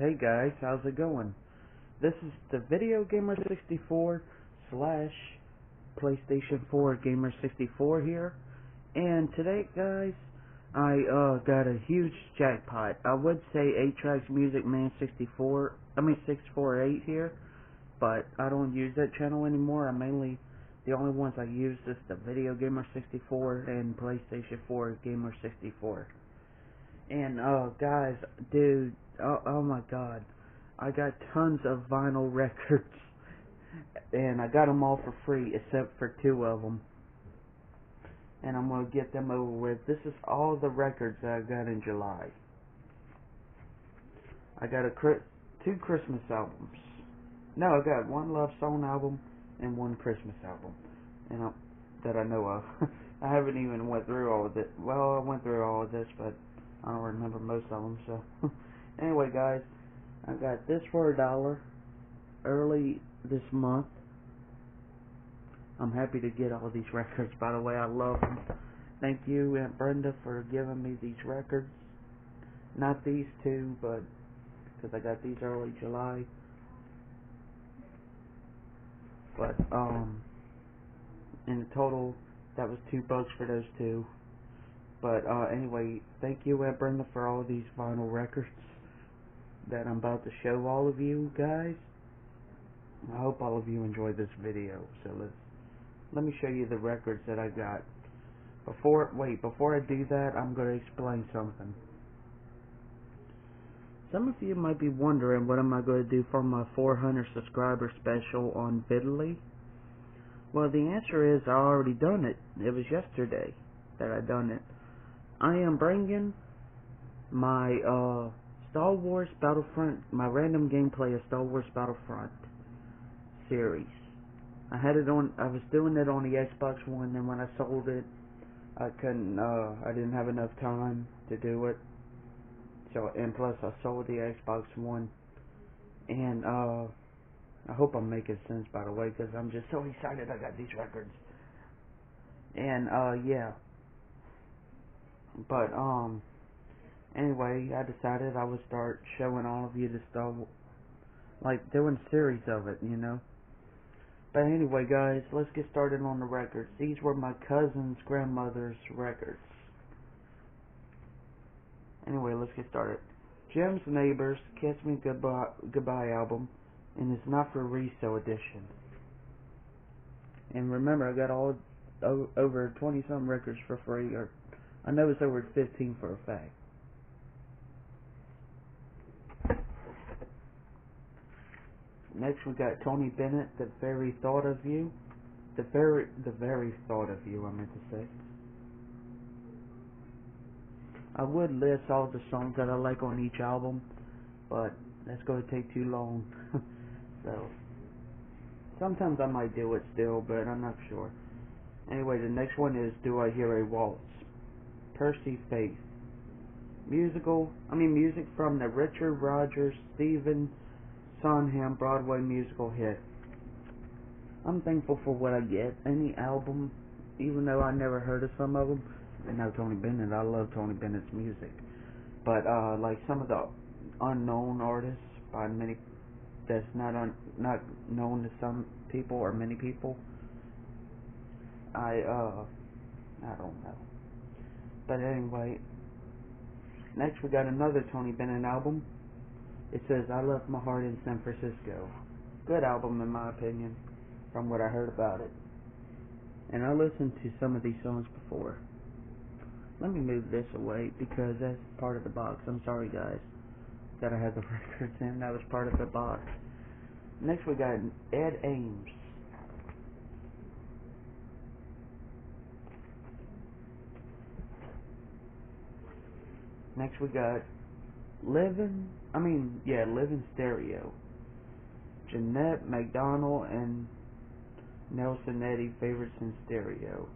Hey guys, how's it going? This is the Video Gamer 64 slash PlayStation 4 Gamer 64 here, and today guys, I got a huge jackpot. I would say 8Tracks Music Man 648 here, but I don't use that channel anymore. The only ones I use is the Video Gamer 64 and PlayStation 4 Gamer 64. And guys, dude, oh my god, I got tons of vinyl records, and I got them all for free except for 2 of them, and I'm gonna get them over with. This is all the records that I got in July. I got 2 Christmas albums. No, I got 1 love song album and 1 Christmas album, and that I know of. I haven't even went through all of it. Well, I went through all of this, but I don't remember most of them, so. Anyway, guys, I got this for $1 early this month. I'm happy to get all these records, by the way. I love them. Thank you, Aunt Brenda, for giving me these records. Not these 2, but because I got these early July. But, in total, that was $2 for those 2. But anyway, thank you, Aunt Brenda, for all of these vinyl records that I'm about to show all of you guys. I hope all of you enjoyed this video. So let me show you the records that I got. Before I do that, I'm going to explain something. Some of you might be wondering, what am I going to do for my 400 subscriber special on Vidly? Well, the answer is I already done it. It was yesterday that I done it. I am bringing my Star Wars Battlefront, my random gameplay of Star Wars Battlefront series. I was doing it on the Xbox One, and when I sold it, I didn't have enough time to do it. So, and plus I sold the Xbox One, and I hope I'm making sense, by the way, because I'm just so excited I got these records. And yeah. But anyway, I decided I would start showing all of you the stuff, like doing a series of it, you know. But anyway, guys, let's get started on the records. These were my cousin's grandmother's records. Anyway, let's get started. Jim's Neighbors, Kiss Me Goodbye album, and it's not for resale edition. And remember, I got over 20 some records for free, or I know it's over 15 for a fact. Next we got Tony Bennett, The Very Thought of You. The very thought of you, I meant to say. I would list all the songs that I like on each album, but that's going to take too long. So sometimes I might do it still, but I'm not sure. Anyway, the next one is Do I Hear a Waltz? Percy Faith. Music from the Richard Rodgers, Stephen Sondheim Broadway musical hit. I'm thankful for what I get. Any album, even though I never heard of some of them. I know Tony Bennett. I love Tony Bennett's music. But like some of the unknown artists by many, that's not known to some people or many people. I don't know. But anyway, next we got another Tony Bennett album. It says I Left My Heart in San Francisco. Good album in my opinion, from what I heard about it. And I listened to some of these songs before. Let me move this away because that's part of the box. I'm sorry guys that I had the records in. That was part of the box. Next we got Ed Ames. Next we got Living Stereo. Jeanette McDonald and Nelson Eddy Favorites in Stereo.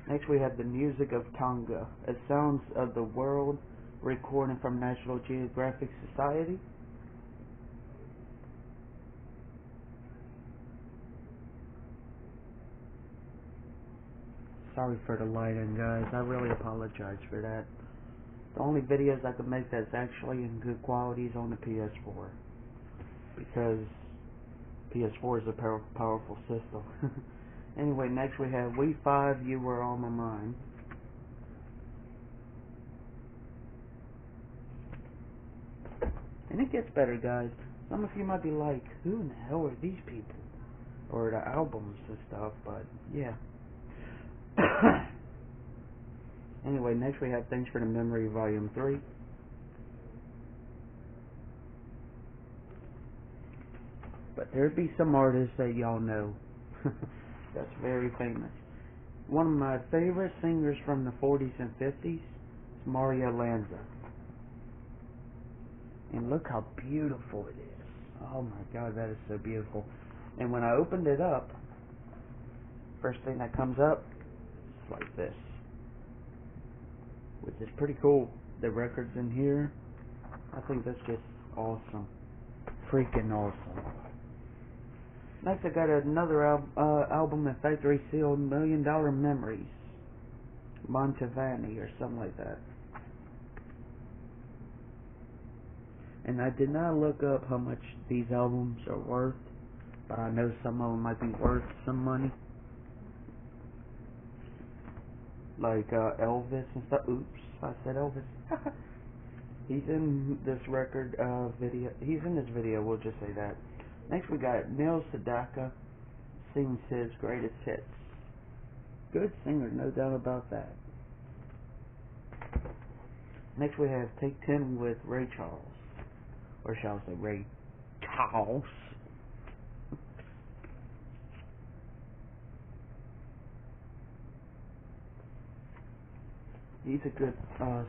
Next we have The Music of Tonga, a Sounds of the World recording from National Geographic Society. sorry for the lighting, guys. I really apologize for that. The only videos I can make that's actually in good quality is on the PS4. Because PS4 is a powerful system. Anyway, next we have We 5, You Were On My Mind. And it gets better, guys. Some of you might be like, who in the hell are these people? Or the albums and stuff, but yeah. Anyway, next we have Thanks for the Memory Volume 3. But there'd be some artists that y'all know. That's very famous. One of my favorite singers from the 40s and 50s is Mario Lanza. And look how beautiful it is. Oh my god, that is so beautiful. And when I opened it up, first thing that comes up is like this. Which is pretty cool. The records in here, I think that's just awesome. Freaking awesome. Next I got another album in Factory Sealed, $1 Million Memories. Montevani or something like that. And I did not look up how much these albums are worth, but I know some of them might be worth some money. Like Elvis and stuff. Oops, I said Elvis. He's in this record video. He's in this video, we'll just say that. Next we got Neil Sedaka sings his greatest hits. Good singer, no doubt about that. Next we have Take 10 with Ray Charles. Or shall I say Ray Charles. He's a good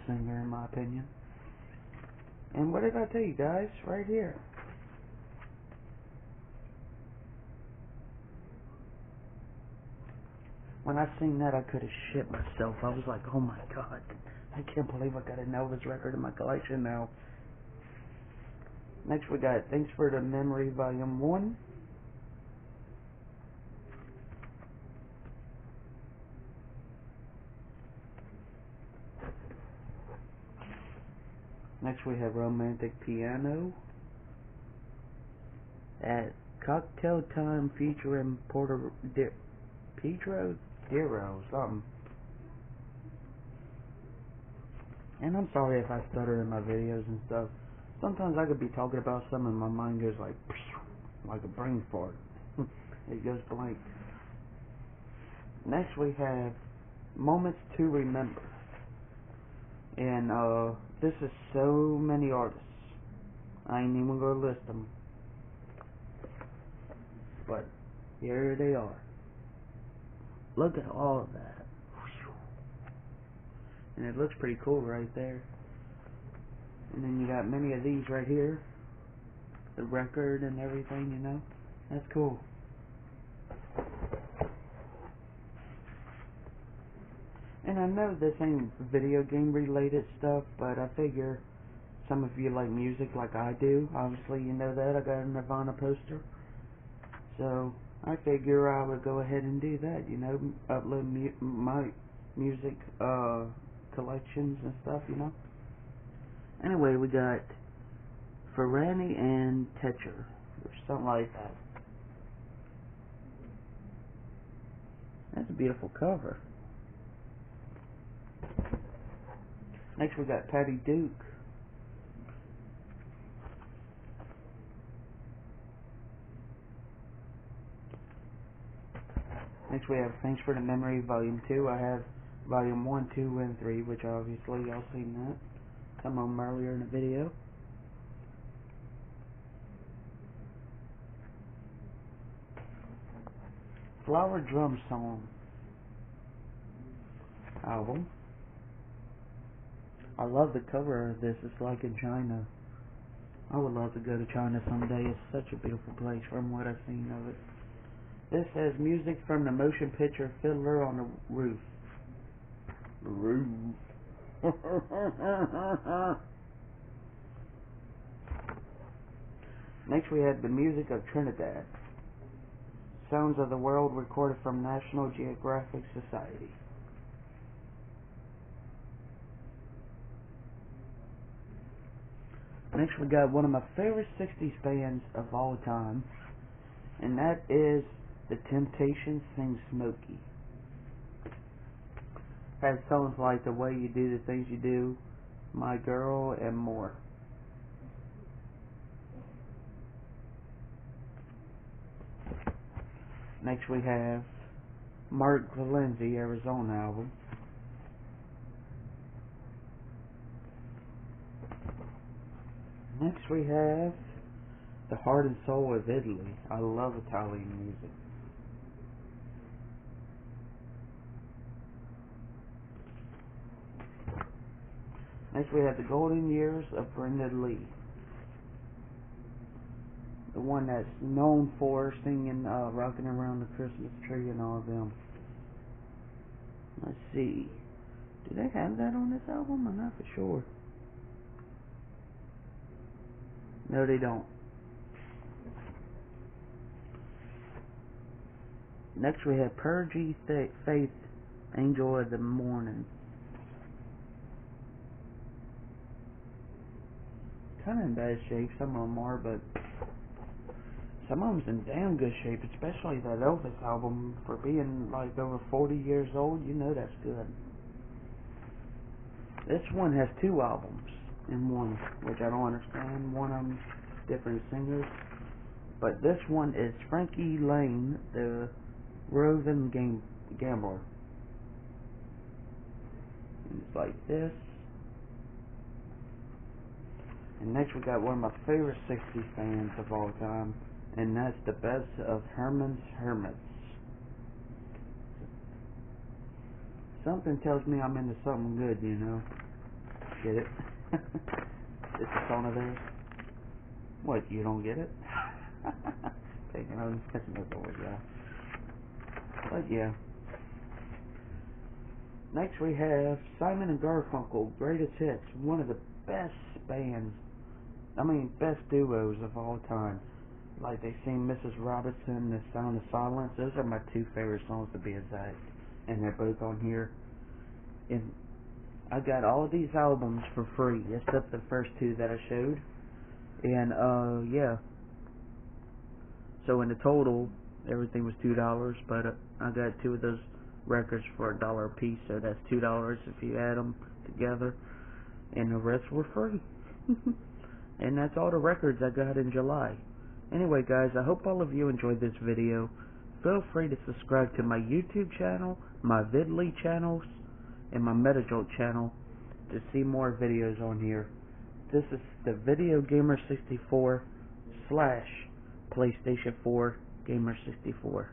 singer in my opinion. And what did I tell you guys? Right here. When I seen that, I could have shit myself. I was like, oh my god, I can't believe I got an Elvis record in my collection now. Next we got Thanks for the Memory Volume 1. Next we have Romantic Piano. At Cocktail Time featuring Pedro Hero something. And I'm sorry if I stutter in my videos and stuff. Sometimes I could be talking about something and my mind goes like a brain fart. It goes blank. Next we have Moments to Remember. And this is so many artists. I ain't even gonna list them. But here they are. Look at all of that. And it looks pretty cool right there. And then you got many of these right here. The record and everything, you know. That's cool. And I know this ain't video game related stuff, but I figure some of you like music like I do. Obviously you know that. I got a Nirvana poster. So I figure I would go ahead and do that, you know. Upload my music collections and stuff, you know. Anyway, we got Ferrani and Techer, or something like that. That's a beautiful cover. Next we got Patty Duke. Next we have Thanks for the Memory Volume 2. I have Volume 1, 2, and 3, which obviously y'all seen that. Come on earlier in the video. Flower Drum Song album. I love the cover of this. It's like in China. I would love to go to China someday. It's such a beautiful place from what I've seen of it. This has music from the motion picture Fiddler on the Roof. Next we had the music of Trinidad. Sounds of the World recorded from National Geographic Society. Next we got one of my favorite 60s bands of all time, and that is The Temptations sing Smokey. Has songs like The Way You Do the Things You Do, My Girl, and more. Next we have Mark Valenzi, Arizona album. Next we have The Heart and Soul of Italy. I love Italian music. Next we have The Golden Years of Brenda Lee. The one that's known for singing Rockin' Around the Christmas Tree and all of them. Let's see. Do they have that on this album? I'm not for sure. No, they don't. Next we have Purgy Faith, Angel of the Morning. Kind of in bad shape, some of them are, but some of them's in damn good shape, especially that Elvis album. For being like over 40 years old, you know that's good. This one has 2 albums in one, which I don't understand. One of them different singers, but this one is Frankie Lane, the roving gambler. And it's like this. And next we got one of my favorite 60s bands of all time, and that's The Best of Herman's Hermits. Something tells me I'm into something good, you know. Get it? It's a song of theirs. What, you don't get it? Taking on catching those over, yeah. But yeah. Next we have Simon and Garfunkel, Greatest Hits, one of the best bands, best duos of all time. Like they sing Mrs. Robinson, The Sound of Silence. Those are my 2 favorite songs to be exact, and they're both on here. And I got all of these albums for free, except the first 2 that I showed. And yeah. So in the total, everything was $2, but I got 2 of those records for $1 a piece, so that's $2 if you add them together, and the rest were free. And that's all the records I got in July. Anyway guys, I hope all of you enjoyed this video. Feel free to subscribe to my YouTube channel, my Vidly channels, and my Metajolt channel to see more videos on here. This is the Video Gamer 64 / PlayStation 4 Gamer 64.